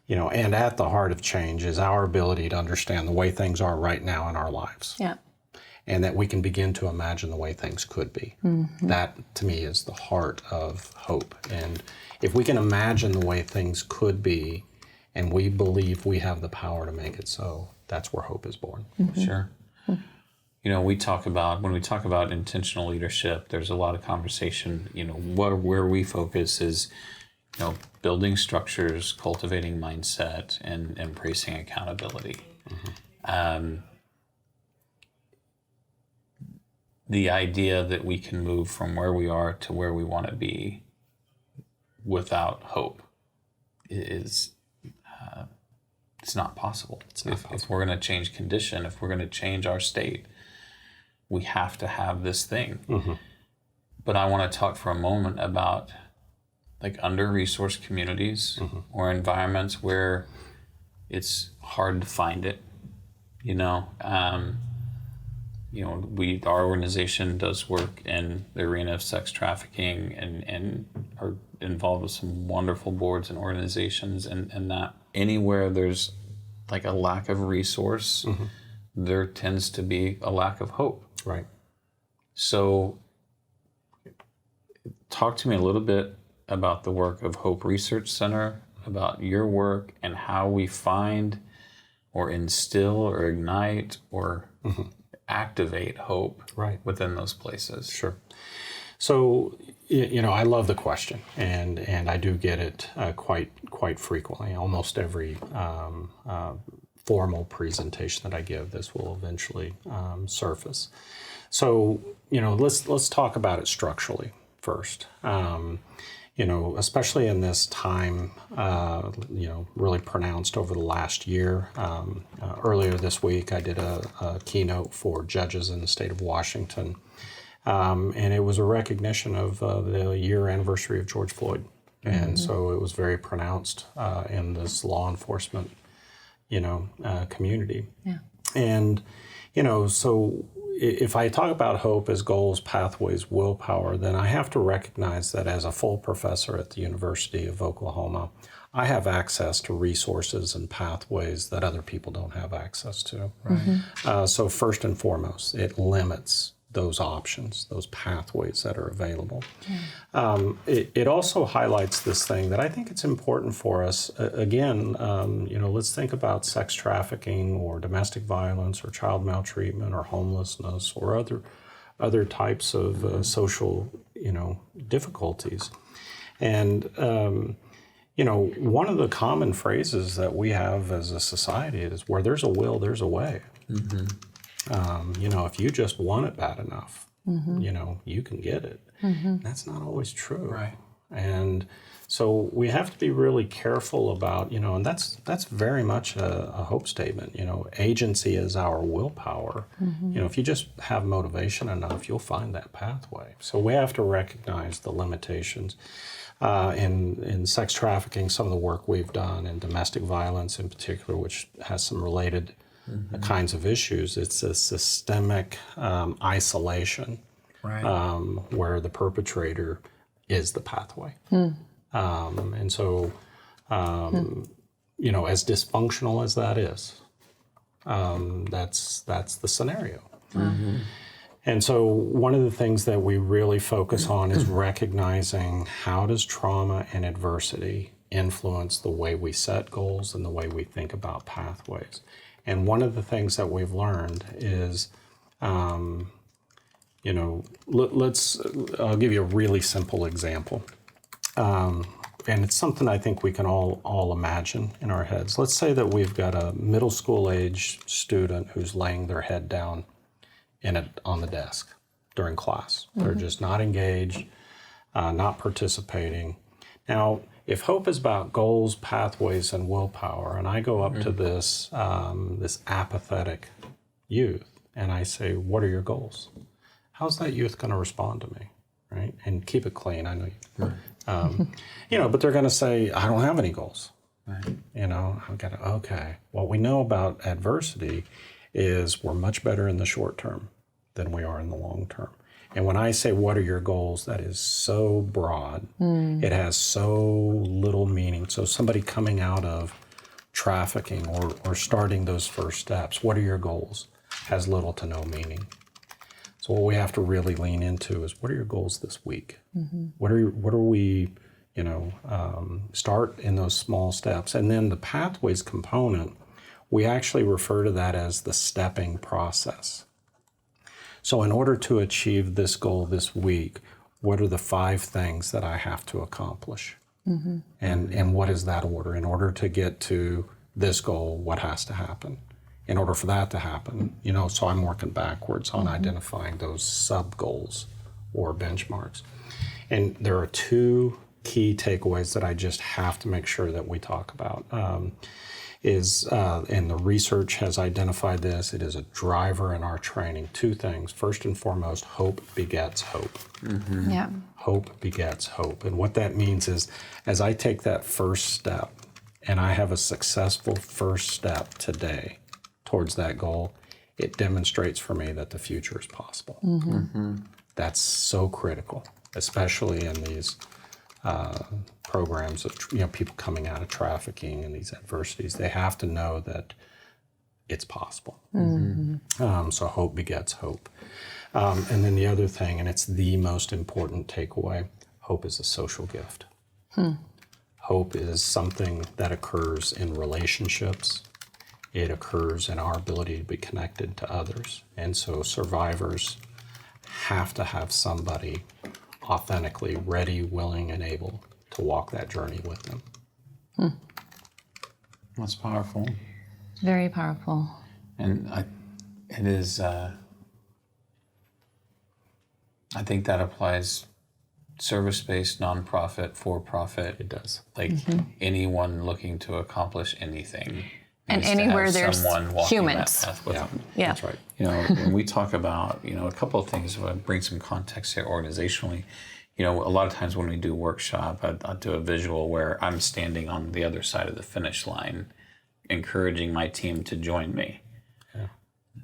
at the heart of change is our ability to understand the way things are right now in our lives. Yeah. And that we can begin to imagine the way things could be. That, to me, is the heart of hope. And if we can imagine the way things could be, and we believe we have the power to make it so, that's where hope is born. Sure. When we talk about intentional leadership, there's a lot of conversation, where we focus is, building structures, cultivating mindset, and embracing accountability. The idea that we can move from where we are to where we want to be without hope is it's not possible. If we're going to change condition, if we're going to change our state, we have to have this thing. But I want to talk for a moment about like under-resourced communities or environments where it's hard to find it. Our organization does work in the arena of sex trafficking and are involved with some wonderful boards and organizations, and that anywhere there's like a lack of resource, there tends to be a lack of hope. Right. So talk to me a little bit about the work of Hope Research Center, about your work and how we find or instill or ignite or activate hope within those places. Sure. So, I love the question, and I do get it quite frequently. Almost every formal presentation that I give, this will eventually surface. So, let's talk about it structurally first. Especially in this time, really pronounced over the last year. Earlier this week, I did a keynote for judges in the state of Washington. And it was a recognition of the year anniversary of George Floyd. And so it was very pronounced in this law enforcement, community. Yeah. And, so if I talk about hope as goals, pathways, willpower, then I have to recognize that as a full professor at the University of Oklahoma, I have access to resources and pathways that other people don't have access to. Right. So first and foremost, it limits those options, those pathways that are available. It also highlights this thing that I think it's important for us. Again, let's think about sex trafficking or domestic violence or child maltreatment or homelessness or other types of social, difficulties. And, one of the common phrases that we have as a society is where there's a will, there's a way. If you just want it bad enough, you can get it. That's not always true. Right. And so we have to be really careful about, and that's very much a hope statement. Agency is our willpower. If you just have motivation enough, you'll find that pathway. So we have to recognize the limitations. In sex trafficking, some of the work we've done, in domestic violence in particular, which has some related kinds of issues, it's a systemic isolation, where the perpetrator is the pathway. And so, as dysfunctional as that is, that's the scenario. And so one of the things that we really focus on is recognizing how does trauma and adversity influence the way we set goals and the way we think about pathways. And one of the things that we've learned is, I'll give you a really simple example. And it's something I think we can all imagine in our heads. Let's say that we've got a middle school age student who's laying their head down on the desk during class. They're just not engaged, not participating. Now, if hope is about goals, pathways, and willpower, and I go up to this apathetic youth and I say, "What are your goals?" How's that youth going to respond to me, right? And keep it clean. I know you, but they're going to say, "I don't have any goals." Right. I've got to, okay. What we know about adversity is we're much better in the short term than we are in the long term. And when I say, what are your goals, that is so broad. It has so little meaning. So somebody coming out of trafficking or starting those first steps, what are your goals, has little to no meaning. So what we have to really lean into is, what are your goals this week? What are we, start in those small steps. And then the pathways component, we actually refer to that as the stepping process. So in order to achieve this goal this week, what are the 5 things that I have to accomplish? And what is that order? In order to get to this goal, what has to happen? In order for that to happen, so I'm working backwards on identifying those sub-goals or benchmarks. And there are 2 key takeaways that I just have to make sure that we talk about. And the research has identified this, it is a driver in our training. 2 things. First and foremost, hope begets hope. Yeah. Hope begets hope. And what that means is, as I take that first step and I have a successful first step today towards that goal, it demonstrates for me that the future is possible. That's so critical, especially in these programs of people coming out of trafficking and these adversities. They have to know that it's possible. So hope begets hope. And then the other thing, and it's the most important takeaway, hope is a social gift. Hope is something that occurs in relationships. It occurs in our ability to be connected to others. And so survivors have to have somebody authentically ready, willing, and able to walk that journey with them. That's powerful. Very powerful. And it is, I think that applies service-based, nonprofit, for-profit. It does. Like anyone looking to accomplish anything. And needs to anywhere have there's someone walking humans. that path with them. Yeah. That's right. When we talk about, a couple of things, I bring some context here organizationally. A lot of times when we do workshop, I do a visual where I'm standing on the other side of the finish line, encouraging my team to join me,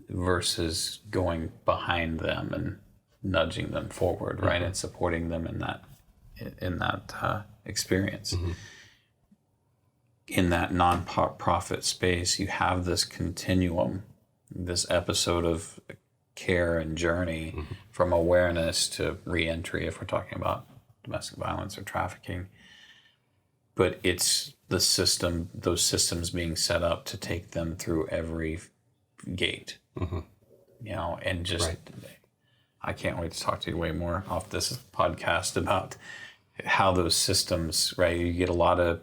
versus going behind them and nudging them forward, right, and supporting them in that experience. In that non-profit space, you have this continuum, this episode of care and journey from awareness to reentry, if we're talking about domestic violence or trafficking. But it's the system, those systems being set up to take them through every gate, and just, I can't wait to talk to you way more off this podcast about how those systems, right, you get a lot of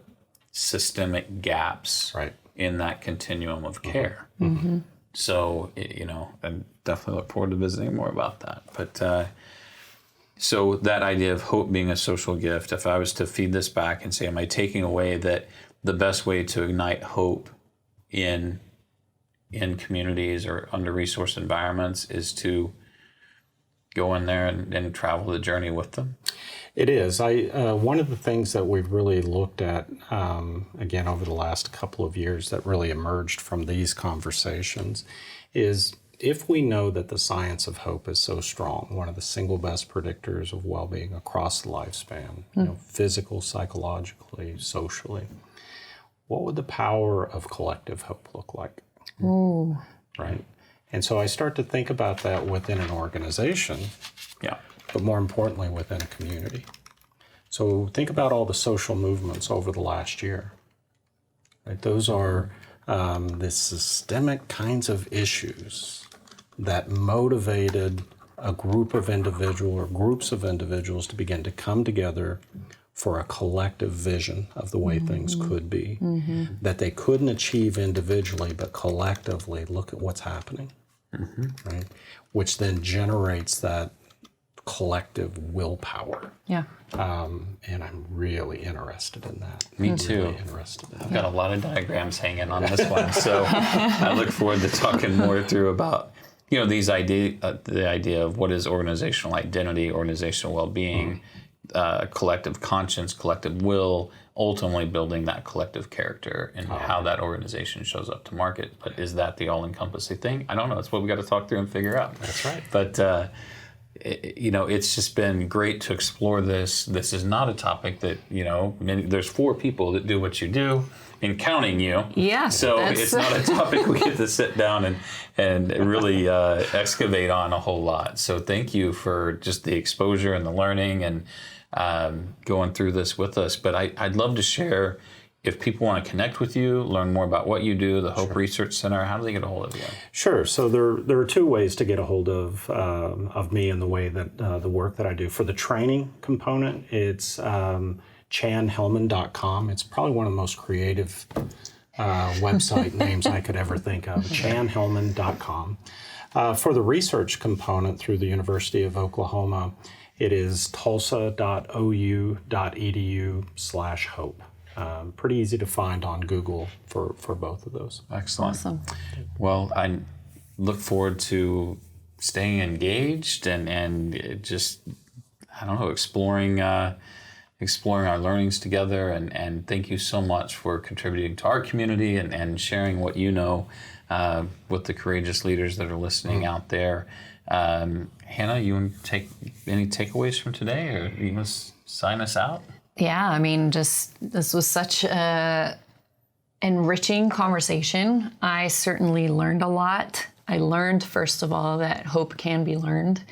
systemic gaps in that continuum of care. So, I definitely look forward to visiting more about that. But so that idea of hope being a social gift, if I was to feed this back and say, am I taking away that the best way to ignite hope in communities or under-resourced environments is to go in there and travel the journey with them? It is. One of the things that we've really looked at, again, over the last couple of years that really emerged from these conversations is if we know that the science of hope is so strong, one of the single best predictors of well-being across the lifespan, physical, psychologically, socially, what would the power of collective hope look like? Ooh. Right? And so I start to think about that within an organization, but more importantly within a community. So think about all the social movements over the last year. Right? Those are the systemic kinds of issues that motivated a group of individuals or groups of individuals to begin to come together for a collective vision of the way things could be, that they couldn't achieve individually, but collectively look at what's happening, right? Which then generates that collective willpower. Yeah. And I'm really interested in that. Me too. Really interested in that. I've got a lot of diagrams hanging on this one, so I look forward to talking more through about these the idea of what is organizational identity, organizational well-being, collective conscience, collective will, ultimately building that collective character and how that organization shows up to market. But is that the all-encompassing thing? I don't know. It's what we got to talk through and figure out. That's right. But it's just been great to explore this. This is not a topic that there's 4 people that do what you do, and counting you. Yeah. So it's not a topic we get to sit down and really excavate on a whole lot. So thank you for just the exposure and the learning and going through this with us. But I'd love to share, if people want to connect with you, learn more about what you do, the Hope Research Center, how do they get a hold of you? Sure. So there are 2 ways to get a hold of me and the way that the work that I do. For the training component, it's chanhellman.com. It's probably one of the most creative website names I could ever think of, chanhellman.com. For the research component through the University of Oklahoma, it is tulsa.ou.edu/hope. Pretty easy to find on Google for both of those. Excellent. Awesome. Well, I look forward to staying engaged and just, exploring our learnings together. And thank you so much for contributing to our community and sharing what you know with the courageous leaders that are listening out there. Hannah, you want to take any takeaways from today, or you must sign us out? Yeah, I mean, just this was such a enriching conversation. I certainly learned a lot. I learned, first of all, that hope can be learned.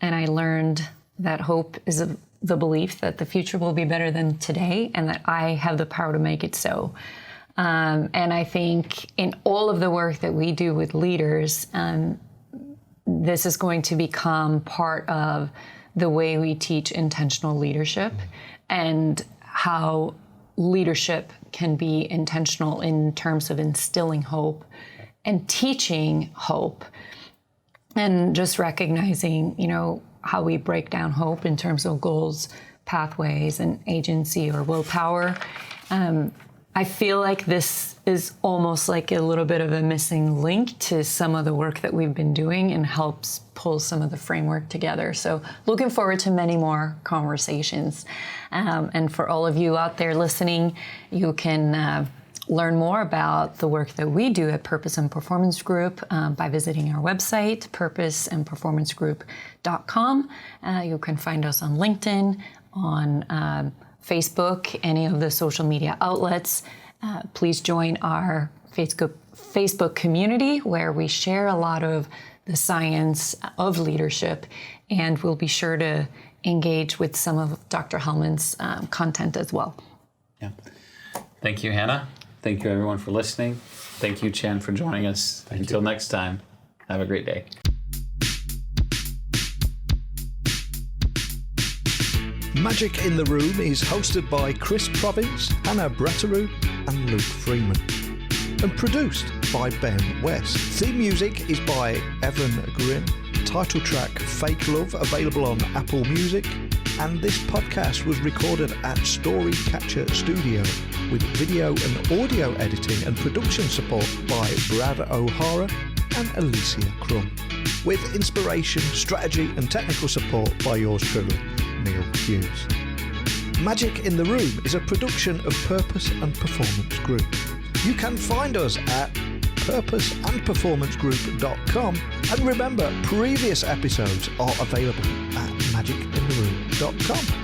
And I learned that hope is the belief that the future will be better than today and that I have the power to make it so. And I think in all of the work that we do with leaders, this is going to become part of the way we teach intentional leadership and how leadership can be intentional in terms of instilling hope and teaching hope, and just recognizing, how we break down hope in terms of goals, pathways, and agency or willpower. I feel like this is almost like a little bit of a missing link to some of the work that we've been doing and helps pull some of the framework together. So looking forward to many more conversations. And for all of you out there listening, you can learn more about the work that we do at Purpose and Performance Group by visiting our website, purposeandperformancegroup.com. You can find us on LinkedIn, on Facebook, any of the social media outlets. Please join our Facebook community where we share a lot of the science of leadership, and we'll be sure to engage with some of Dr. Hellman's content as well. Yeah. Thank you, Hannah. Thank you, everyone, for listening. Thank you, Chan, for joining us. Until next time, have a great day. Magic in the Room is hosted by Chris Province, Hannah Bratteroo, and Luke Freeman, and produced by Ben West. Theme music is by Evan Grimm. Title track Fake Love, available on Apple Music. And this podcast was recorded at Storycatcher Studio with video and audio editing and production support by Brad O'Hara and Alicia Crum, with inspiration, strategy and technical support by yours truly, Neil Hughes. Magic in the Room is a production of Purpose and Performance Group. You can find us at purposeandperformancegroup.com, and remember, previous episodes are available at magicintheroom.com.